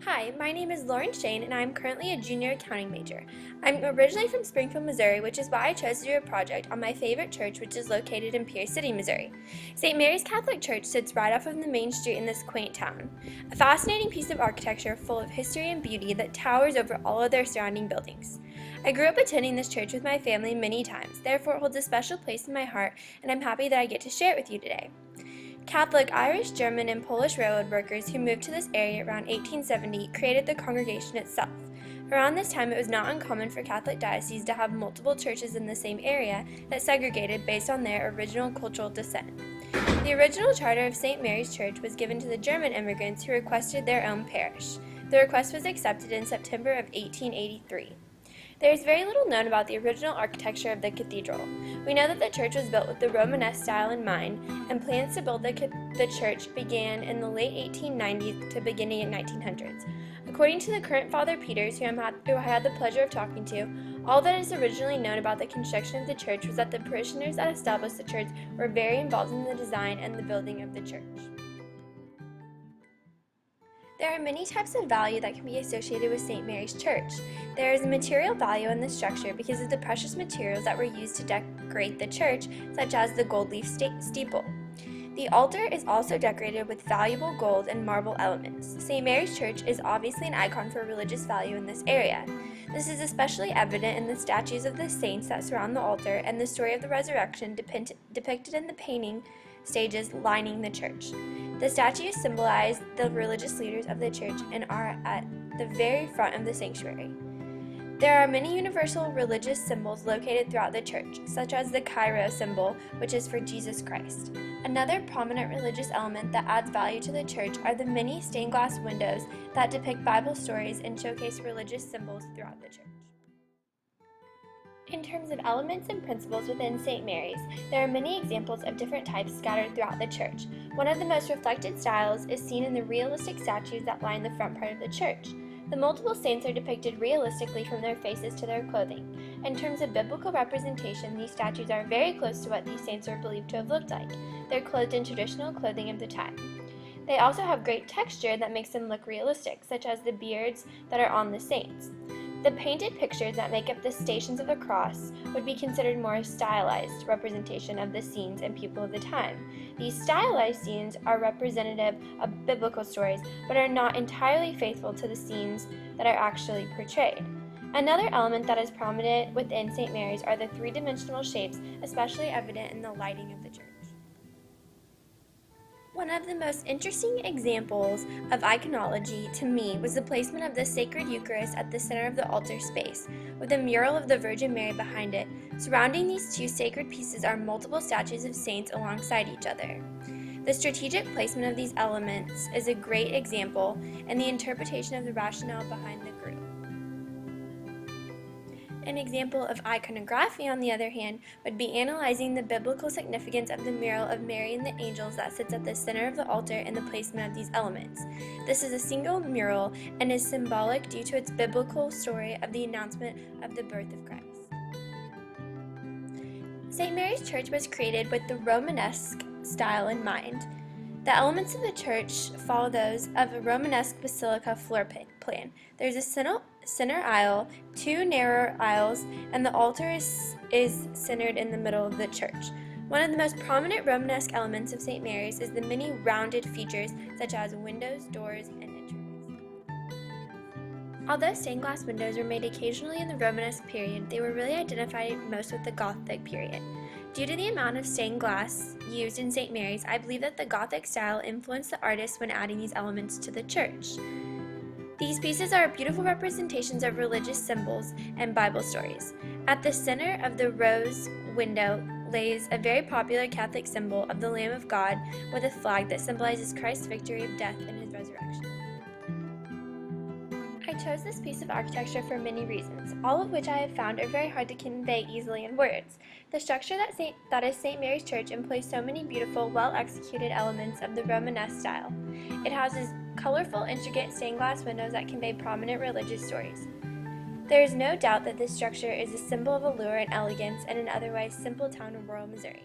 Hi, my name is Lauren Shane, and I'm currently a junior accounting major. I'm originally from Springfield, Missouri, which is why I chose to do a project on my favorite church, which is located in Pierce City, Missouri. St. Mary's Catholic Church sits right off of the main street in this quaint town, a fascinating piece of architecture full of history and beauty that towers over all of their surrounding buildings. I grew up attending this church with my family many times, therefore it holds a special place in my heart, and I'm happy that I get to share it with you today. Catholic Irish, German, and Polish railroad workers who moved to this area around 1870 created the congregation itself. Around this time, it was not uncommon for Catholic dioceses to have multiple churches in the same area that segregated based on their original cultural descent. The original charter of St. Mary's Church was given to the German immigrants who requested their own parish. The request was accepted in September of 1883. There is very little known about the original architecture of the cathedral. We know that the church was built with the Romanesque style in mind, and plans to build the church began in the late 1890s to beginning in 1900s. According to the current Father Peters, who I had the pleasure of talking to, all that is originally known about the construction of the church was that the parishioners that established the church were very involved in the design and the building of the church. There are many types of value that can be associated with St. Mary's Church. There is a material value in the structure because of the precious materials that were used to decorate the church, such as the gold leaf steeple. The altar is also decorated with valuable gold and marble elements. St. Mary's Church is obviously an icon for religious value in this area. This is especially evident in the statues of the saints that surround the altar and the story of the resurrection depicted in the painting stages lining the church. The statues symbolize the religious leaders of the church and are at the very front of the sanctuary. There are many universal religious symbols located throughout the church, such as the Kyrie symbol, which is for Jesus Christ. Another prominent religious element that adds value to the church are the many stained glass windows that depict Bible stories and showcase religious symbols throughout the church. In terms of elements and principles within St. Mary's, there are many examples of different types scattered throughout the church. One of the most reflected styles is seen in the realistic statues that line the front part of the church. The multiple saints are depicted realistically from their faces to their clothing. In terms of biblical representation, these statues are very close to what these saints are believed to have looked like. They're clothed in traditional clothing of the time. They also have great texture that makes them look realistic, such as the beards that are on the saints. The painted pictures that make up the Stations of the Cross would be considered more stylized representation of the scenes and people of the time. These stylized scenes are representative of biblical stories, but are not entirely faithful to the scenes that are actually portrayed. Another element that is prominent within St. Mary's are the three-dimensional shapes, especially evident in the lighting of the church. One of the most interesting examples of iconology to me was the placement of the Sacred Eucharist at the center of the altar space, with a mural of the Virgin Mary behind it. Surrounding these two sacred pieces are multiple statues of saints alongside each other. The strategic placement of these elements is a great example, and the interpretation of the rationale behind the group. An example of iconography, on the other hand, would be analyzing the biblical significance of the mural of Mary and the angels that sits at the center of the altar and the placement of these elements. This is a single mural and is symbolic due to its biblical story of the announcement of the birth of Christ. St. Mary's Church was created with the Romanesque style in mind. The elements of the church follow those of a Romanesque basilica floor plan. There's a center aisle, two narrower aisles, and the altar is centered in the middle of the church. One of the most prominent Romanesque elements of St. Mary's is the many rounded features such as windows, doors, and entryways. Although stained glass windows were made occasionally in the Romanesque period, they were really identified most with the Gothic period. Due to the amount of stained glass used in St. Mary's, I believe that the Gothic style influenced the artists when adding these elements to the church. These pieces are beautiful representations of religious symbols and Bible stories. At the center of the rose window lays a very popular Catholic symbol of the Lamb of God with a flag that symbolizes Christ's victory of death and his resurrection. I chose this piece of architecture for many reasons, all of which I have found are very hard to convey easily in words. The structure that is St. Mary's Church employs so many beautiful, well-executed elements of the Romanesque style. It houses colorful, intricate stained glass windows that convey prominent religious stories. There is no doubt that this structure is a symbol of allure and elegance in an otherwise simple town of rural Missouri.